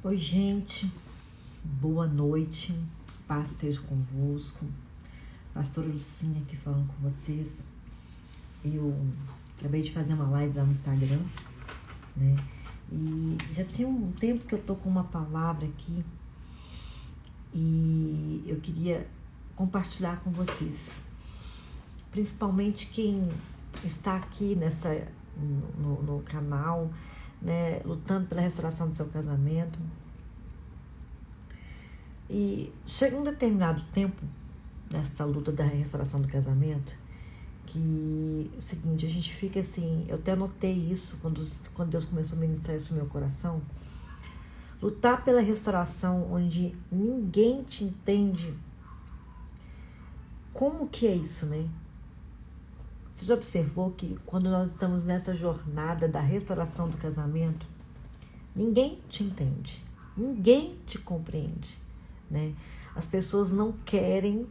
Oi, gente, boa noite, paz seja convosco. Pastora Lucinha aqui falando com vocês. Eu acabei de fazer uma live lá no Instagram, né? E já tem um tempo que eu tô com uma palavra aqui e eu queria compartilhar com vocês. Principalmente quem está aqui no canal, né, lutando pela restauração do seu casamento. E chega um determinado tempo nessa luta da restauração do casamento que é o seguinte, a gente fica assim, eu até anotei isso quando Deus começou a ministrar isso no meu coração. Lutar pela restauração onde ninguém te entende. Como que é isso, né? Você já observou que quando nós estamos nessa jornada da restauração do casamento, ninguém te entende, ninguém te compreende, né? As pessoas não querem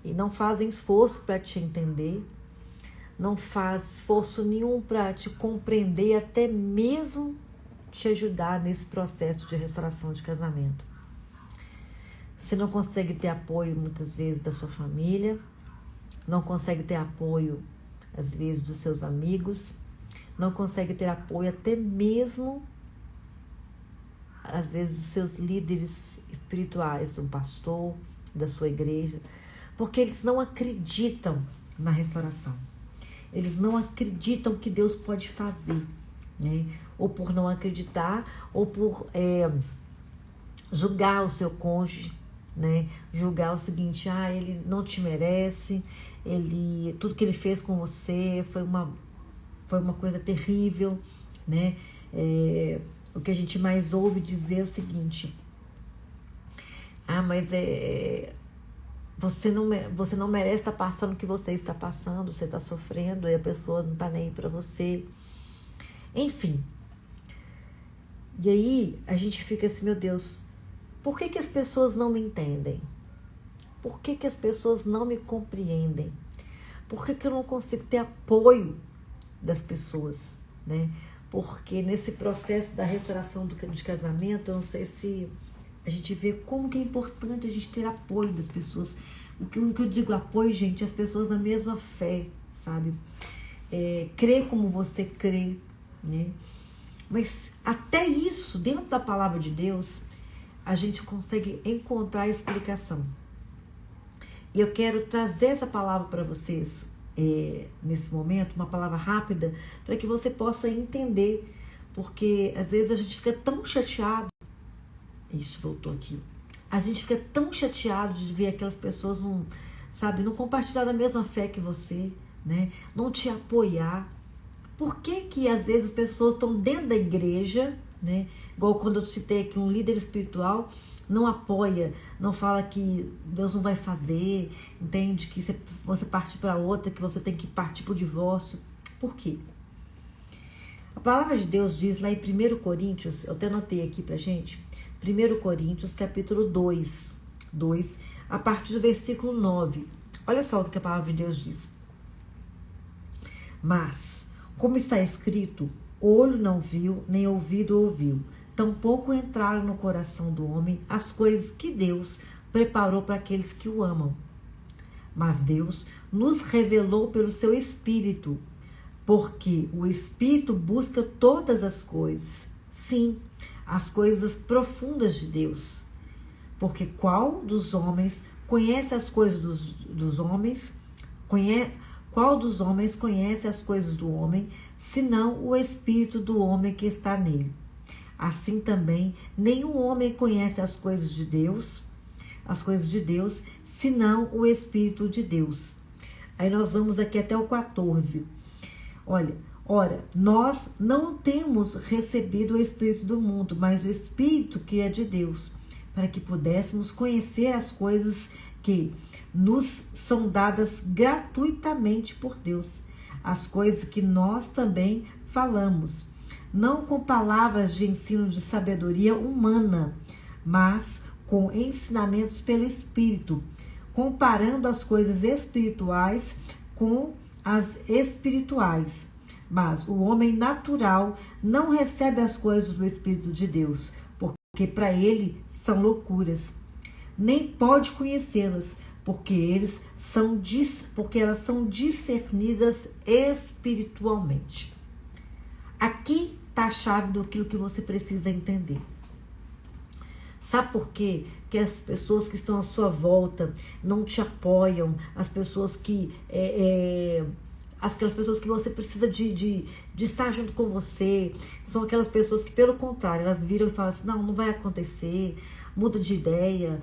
e não fazem esforço para te entender, não faz esforço nenhum para te compreender, até mesmo te ajudar nesse processo de restauração de casamento. Você não consegue ter apoio muitas vezes da sua família, não consegue ter apoio, às vezes, dos seus amigos, não consegue ter apoio até mesmo, às vezes, dos seus líderes espirituais, do pastor, da sua igreja, porque eles não acreditam na restauração. Eles não acreditam que Deus pode fazer, né? Ou por não acreditar, ou por julgar o seu cônjuge, né? Julgar o seguinte, ele não te merece, tudo que ele fez com você foi uma coisa terrível, né? O que a gente mais ouve dizer é o seguinte, mas você não merece estar passando o que você está passando, você está sofrendo e a pessoa não está nem aí para você, enfim. E aí a gente fica assim, meu Deus, por que as pessoas não me entendem? Por que as pessoas não me compreendem? Por que eu não consigo ter apoio das pessoas, né? Porque nesse processo da restauração de casamento, eu não sei se a gente vê como que é importante a gente ter apoio das pessoas. O que eu digo apoio, gente, as pessoas na mesma fé, sabe? Crer como você crê, né? Mas até isso, dentro da palavra de Deus, a gente consegue encontrar a explicação. E eu quero trazer essa palavra para vocês nesse momento, uma palavra rápida, para que você possa entender, porque às vezes a gente fica tão chateado, isso voltou aqui, a gente fica tão chateado de ver aquelas pessoas não compartilhar da mesma fé que você, né? Não te apoiar. Por que às vezes as pessoas estão dentro da igreja, né? Igual quando eu citei aqui um líder espiritual, não apoia, não fala que Deus não vai fazer, entende? Que você parte para outra, que você tem que partir para o divórcio. Por quê? A palavra de Deus diz lá em 1 Coríntios, eu até anotei aqui pra gente, 1 Coríntios capítulo 2, a partir do versículo 9. Olha só o que a palavra de Deus diz. Mas, como está escrito, olho não viu, nem ouvido ouviu, tampouco entraram no coração do homem as coisas que Deus preparou para aqueles que o amam. Mas Deus nos revelou pelo seu Espírito, porque o Espírito busca todas as coisas, sim, as coisas profundas de Deus. Porque qual dos homens conhece as coisas dos homens? Qual dos homens conhece as coisas do homem, senão o Espírito do homem que está nele? Assim também, nenhum homem conhece as coisas de Deus, senão o Espírito de Deus. Aí nós vamos aqui até o 14. Ora, nós não temos recebido o Espírito do mundo, mas o Espírito que é de Deus, para que pudéssemos conhecer as coisas que nos são dadas gratuitamente por Deus, as coisas que nós também falamos, não com palavras de ensino de sabedoria humana, mas com ensinamentos pelo Espírito, comparando as coisas espirituais com as espirituais. Mas o homem natural não recebe as coisas do Espírito de Deus, porque para ele são loucuras. Nem pode conhecê-las, porque elas são discernidas espiritualmente. Aqui está a chave do que você precisa entender. Sabe por quê? Que as pessoas que estão à sua volta não te apoiam, as pessoas que aquelas pessoas que você precisa de estar junto com você, são aquelas pessoas que, pelo contrário, elas viram e falam assim, não vai acontecer, muda de ideia,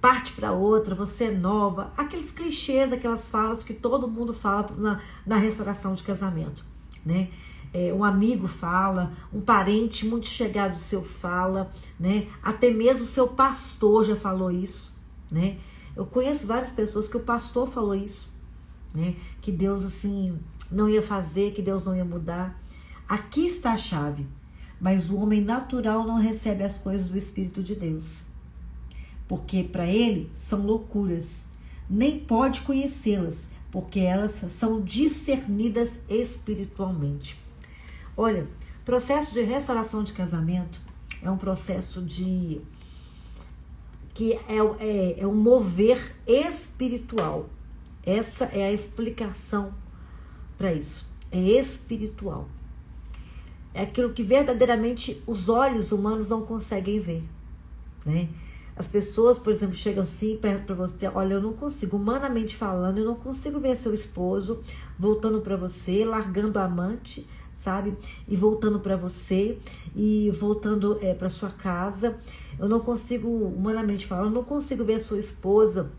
parte para outra, você é nova. Aqueles clichês, aquelas falas que todo mundo fala na restauração de casamento, né? Um amigo fala, um parente muito chegado seu fala, né? Até mesmo o seu pastor já falou isso, né? Eu conheço várias pessoas que o pastor falou isso, né? Que Deus assim não ia fazer, que Deus não ia mudar. Aqui está a chave. Mas o homem natural não recebe as coisas do Espírito de Deus, porque para ele são loucuras. Nem pode conhecê-las, porque elas são discernidas espiritualmente. Olha, processo de restauração de casamento é um processo que é um mover espiritual. Essa é a explicação para isso. É espiritual. É aquilo que verdadeiramente os olhos humanos não conseguem ver, né? As pessoas, por exemplo, chegam assim perto para você, olha, eu não consigo, humanamente falando, eu não consigo ver seu esposo voltando para você, largando a amante, sabe? E voltando para você, e voltando para sua casa. Eu não consigo, humanamente falando, eu não consigo ver a sua esposa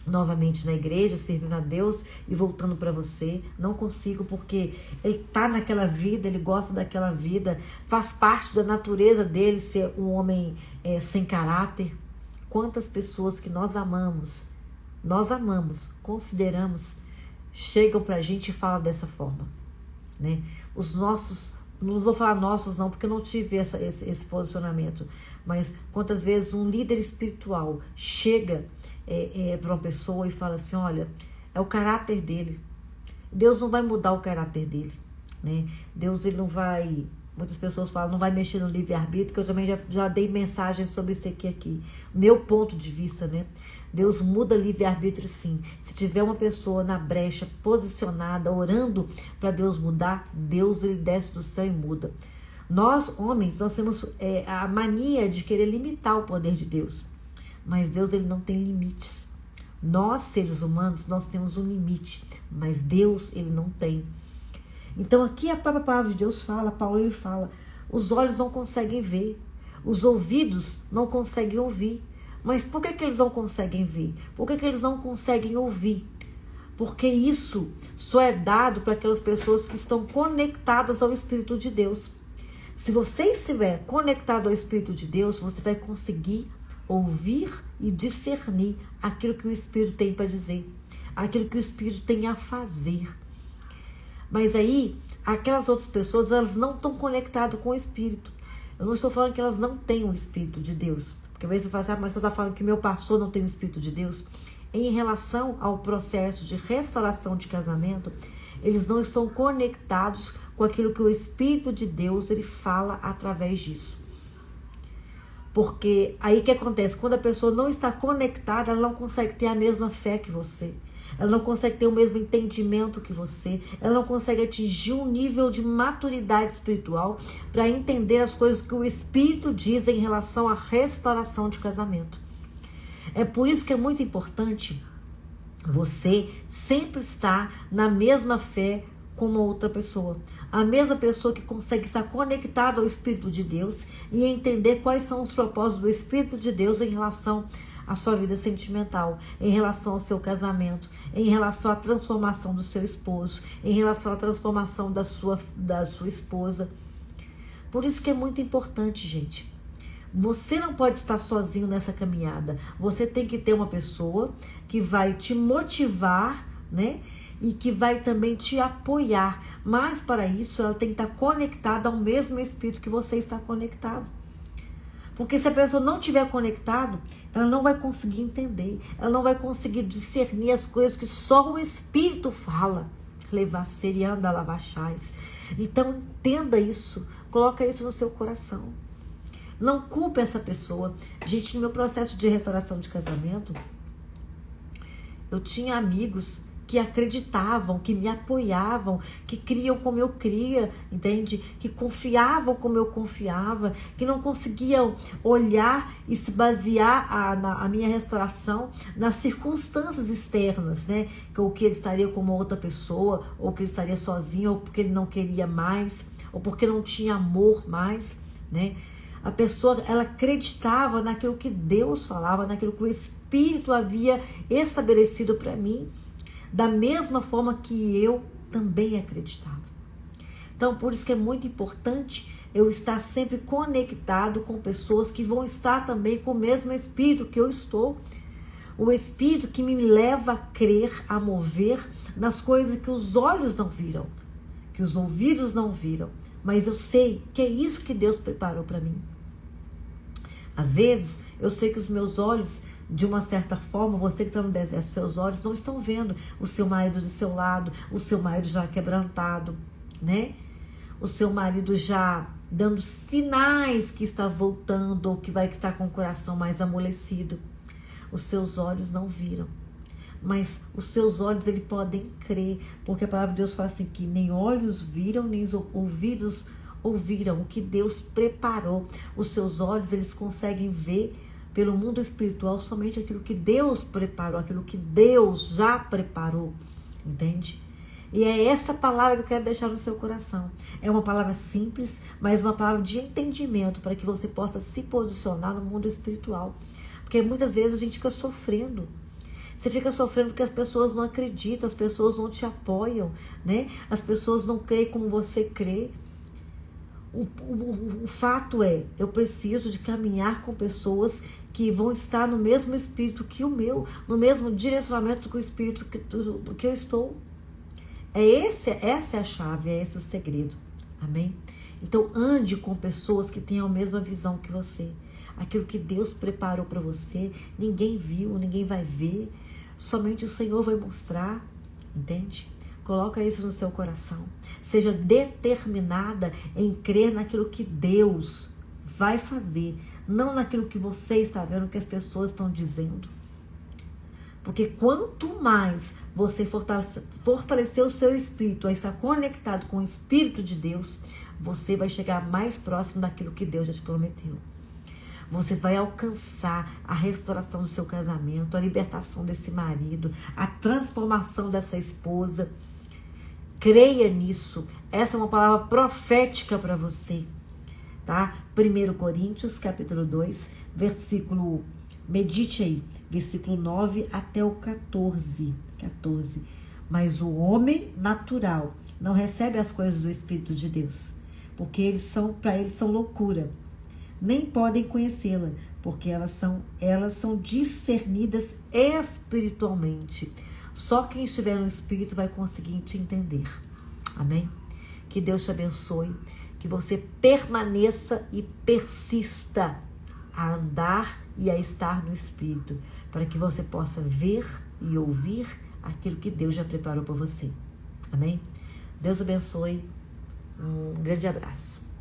novamente na igreja, servindo a Deus e voltando para você. Não consigo, porque ele tá naquela vida, ele gosta daquela vida, faz parte da natureza dele ser um homem sem caráter. Quantas pessoas que nós amamos, consideramos, chegam pra gente e falam dessa forma, né? Os nossos, não vou falar nossos não, porque eu não tive esse posicionamento, mas quantas vezes um líder espiritual chega para uma pessoa e fala assim, olha, é o caráter dele, Deus não vai mudar o caráter dele, né? Deus, ele não vai, muitas pessoas falam, não vai mexer no livre-arbítrio, que eu também já dei mensagens sobre isso aqui, meu ponto de vista, né? Deus muda livre-arbítrio sim. Se tiver uma pessoa na brecha, posicionada, orando para Deus mudar, Deus, ele desce do céu e muda. Nós, homens, nós temos a mania de querer limitar o poder de Deus. Mas Deus, ele não tem limites. Nós, seres humanos, nós temos um limite, mas Deus, ele não tem. Então aqui a própria palavra de Deus fala, Paulo ele fala, os olhos não conseguem ver, os ouvidos não conseguem ouvir. Mas por que eles não conseguem ver? Por que eles não conseguem ouvir? Porque isso só é dado para aquelas pessoas que estão conectadas ao Espírito de Deus. Se você estiver conectado ao Espírito de Deus, você vai conseguir ouvir e discernir aquilo que o Espírito tem para dizer, aquilo que o Espírito tem a fazer. Mas aí, aquelas outras pessoas, elas não estão conectadas com o Espírito. Eu não estou falando que elas não têm o Espírito de Deus, porque às vezes você fala assim, mas você está falando que meu pastor não tem o Espírito de Deus. Em relação ao processo de restauração de casamento, eles não estão conectados com aquilo que o Espírito de Deus ele fala através disso. Porque aí o que acontece? Quando a pessoa não está conectada, ela não consegue ter a mesma fé que você. Ela não consegue ter o mesmo entendimento que você. Ela não consegue atingir um nível de maturidade espiritual para entender as coisas que o Espírito diz em relação à restauração de casamento. É por isso que é muito importante você sempre estar na mesma fé com uma outra pessoa. A mesma pessoa que consegue estar conectada ao Espírito de Deus e entender quais são os propósitos do Espírito de Deus em relação à sua vida sentimental, em relação ao seu casamento, em relação à transformação do seu esposo, em relação à transformação da sua esposa. Por isso que é muito importante, gente. Você não pode estar sozinho nessa caminhada. Você tem que ter uma pessoa que vai te motivar, né? E que vai também te apoiar. Mas para isso ela tem que estar conectada ao mesmo Espírito que você está conectado. Porque se a pessoa não estiver conectada, ela não vai conseguir entender. Ela não vai conseguir discernir as coisas que só o Espírito fala. Levasserianda lavachais. Então entenda isso. Coloca isso no seu coração. Não culpe essa pessoa. Gente, no meu processo de restauração de casamento, eu tinha amigos que acreditavam, que me apoiavam, que criam como eu cria, entende? Que confiavam como eu confiava, que não conseguiam olhar e se basear a minha restauração nas circunstâncias externas, né? Ou que ele estaria com uma outra pessoa, ou que ele estaria sozinho, ou porque ele não queria mais, ou porque não tinha amor mais, né? A pessoa, ela acreditava naquilo que Deus falava, naquilo que o Espírito havia estabelecido para mim, da mesma forma que eu também acreditava. Então, por isso que é muito importante eu estar sempre conectado com pessoas que vão estar também com o mesmo Espírito que eu estou. O Espírito que me leva a crer, a mover nas coisas que os olhos não viram, que os ouvidos não viram. Mas eu sei que é isso que Deus preparou para mim. Às vezes, eu sei que os meus olhos, de uma certa forma, você que está no deserto, seus olhos não estão vendo o seu marido do seu lado, o seu marido já quebrantado, né? O seu marido já dando sinais que está voltando ou que vai estar com o coração mais amolecido. Os seus olhos não viram, mas os seus olhos, eles podem crer, porque a palavra de Deus fala assim, que nem olhos viram, nem ouvidos ouviram o que Deus preparou. Os seus olhos, eles conseguem ver pelo mundo espiritual somente aquilo que Deus preparou, aquilo que Deus já preparou, entende? E é essa palavra que eu quero deixar no seu coração. É uma palavra simples, mas uma palavra de entendimento para que você possa se posicionar no mundo espiritual. Porque muitas vezes a gente fica sofrendo. Você fica sofrendo porque as pessoas não acreditam, as pessoas não te apoiam, né? As pessoas não creem como você crê. O fato é, eu preciso de caminhar com pessoas que vão estar no mesmo espírito que o meu, no mesmo direcionamento que o espírito que eu estou. Essa é a chave, é esse o segredo. Amém? Então ande com pessoas que tenham a mesma visão que você. Aquilo que Deus preparou para você, ninguém viu, ninguém vai ver, somente o Senhor vai mostrar, entende? Coloca isso no seu coração. Seja determinada em crer naquilo que Deus vai fazer, não naquilo que você está vendo, que as pessoas estão dizendo. Porque quanto mais você fortalecer o seu espírito, a estar conectado com o Espírito de Deus, você vai chegar mais próximo daquilo que Deus já te prometeu. Você vai alcançar a restauração do seu casamento, a libertação desse marido, a transformação dessa esposa. Creia nisso. Essa é uma palavra profética para você, tá? 1 Coríntios, capítulo 2, versículo, medite aí, versículo 9 até o 14. Mas o homem natural não recebe as coisas do Espírito de Deus, porque para eles são loucura. Nem podem conhecê-la, porque elas são discernidas espiritualmente. Só quem estiver no Espírito vai conseguir te entender. Amém? Que Deus te abençoe, que você permaneça e persista a andar e a estar no Espírito, para que você possa ver e ouvir aquilo que Deus já preparou para você. Amém? Deus abençoe. Um grande abraço.